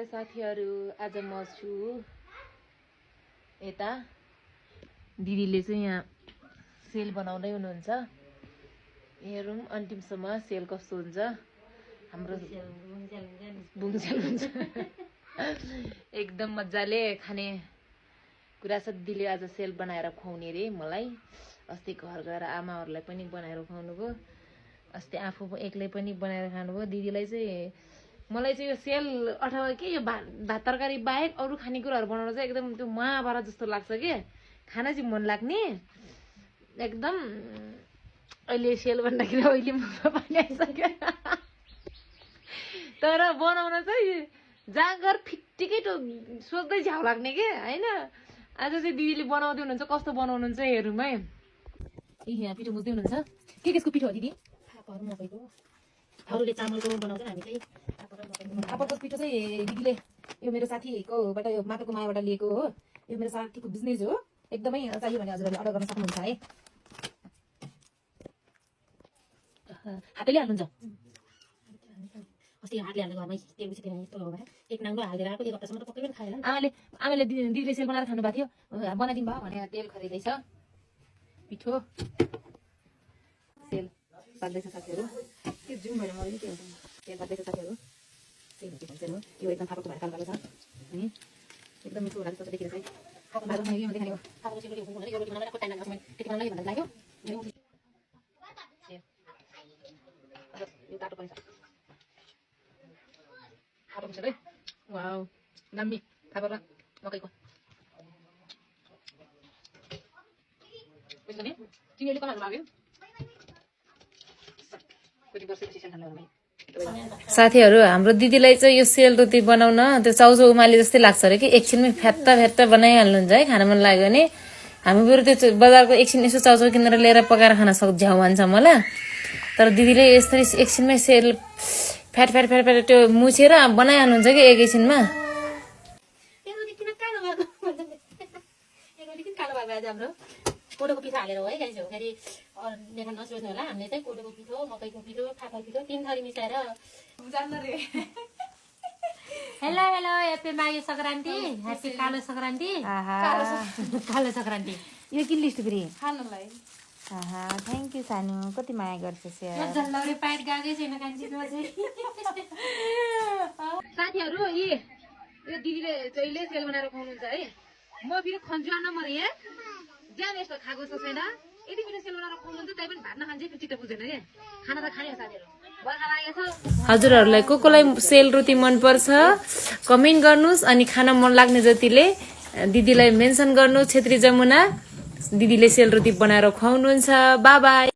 Hello साथीहरू, आज म छु यता दिदीले चाहिँ यहाँ सेल बनाउँदै हुनुहुन्छ। हेरौँ अन्तिमसम्म सेल कस्तो हुन्छ। हाम्रो बुङसेल हुन्छ एकदम मजाले खाने कुरा छ। दिदीले आज सेल बनाएर खुवाउने रे मलाई। अस्ति घर गएर आमाहरूलाई पनि बनाएर खुवाउनु भयो, अस्ति आफू एक्लै पनि बनाएर खानुभयो। दिदीलाई चाहिँ मलाई चाहिँ यो सेल अथवा के यो भात तरकारी बाहेक अरू खानेकुराहरू बनाउन चाहिँ एकदम त्यो महाभारत जस्तो लाग्छ के, खाना चाहिँ मन लाग्ने एकदम। अहिले सेल भन्दाखेरि अहिले मुखमा पानी आइसक्यो तर बनाउन चाहिँ जाँगर फिट्टिकै सोच्दै झ्याउ लाग्ने के होइन। आज चाहिँ दिदीले बनाउँदै हुनुहुन्छ, कस्तो बनाउनुहुन्छ हेरौँ है। यहाँ पिठो मुस्दै हुनुहुन्छ। के केको पिठो हो दिदी? फापरहरू मकैको। अरूले चामलको बनाउँछ, हामी चाहिँ फापरको पिठो चाहिँ दिदीले यो मेरो साथीकोबाट यो माटोको मायाबाट लिएको हो। यो मेरो साथीको बिजनेस हो, एकदमै चाहियो भने हजुरहरूले अर्डर गर्न सक्नुहुन्छ है। हातैले हाल्नुहुन्छ? अस्ति हातले हाल्ने घरमै तेल उसिकेर यस्तो हो भए एक नाङ्लो हालेर आएको, एक हप्तासम्म त पक्कै पनि खाएन। आमाले दिदीले सेल बनाएर खानु भएको थियो, बनाइदिनु भयो भनेर तेल खरिदैछ। पिठो सेल पाक्दैछ साथीहरू। त्यो जुम भएर मलाई के हुन्छ, तेल पाक्दैछ साथीहरू। सेल हो यो, एकदम फापरको भएर कालो कालो छ अनि एकदम मिठो होला जस्तो देखिरहेछ है। फापर मात्र यो मात्रै खाने हो। फापरको सेल रोटी भनेर यो रोटी बनाएर कता लाग्छ, मैले त्यति बनाउनै भन्दा लाग्यो। यो तातो पनि छ फापरको सेल है। वाउ दामी फापर र मकैको। तिनीहरूले कलर लाग्यो। साथीहरू, हाम्रो दिदीलाई चाहिँ यो सेलरोटी बनाउन त्यो चाउचाउ उमाले जस्तै लाग्छ अरे कि, एकछिनमै फ्यात्ता फ्यात्ता बनाइहाल्नुहुन्छ है। खान मन लाग्यो भने हामी बरु त्यो बजारको एकछिन यसो चाउचाउ किनेर लिएर पकाएर खान झ्याउ भन्छ मलाई। तर दिदीले यसरी एकछिनमै सेल फ्याट फ्याट फ्याट फ्याट त्यो मुछेर बनाइहाल्नुहुन्छ कि एकैछिनमा। कोदोको पिठो हालेर हो है गाइस हो। फेरि नेपाल नसोच्नु होला, हामीले चाहिँ कोदोको पिठो, मकैको पिठो, फापर पिठो 3 थरी मिसाएर जान्न रे। Hello hello, happy Maghe Sankranti, happy कालो सङ्क्रान्ति, कालो सङ्क्रान्ति। यो के लिस्ट फेरि खानुलाई थ्याङ्क यू सानु, कति माया गर्छस् यार। झल्लौरे पाइट गएकै छैन कान्छीमा चाहिँ। साथीहरू, यो दिदीले जहिले सेल बनाएर खुवाउनुहुन्छ है। म फेरि खन्जुवा नम्बर यहाँ ज्यान यस्तो खाएको जस्तो छैन। यति फेरि सेल बनाएर खुवाउनुहुन्छ, त्यही पनि भात नखान्छ कि चित्त बुझ्दैन क्या। खाना त खाने साथीहरू, बर्खा लागेको छ। हजुरहरूलाई कोलाई सेलरोटी मनपर्छ कमेन्ट गर्नुहोस्, अनि खान मन लाग्ने जतिले दिदीलाई मेन्सन गर्नु। छेत्री जमुना दिदीले सेलरोटी बनाएर खुवाउनुहुन्छ। By by.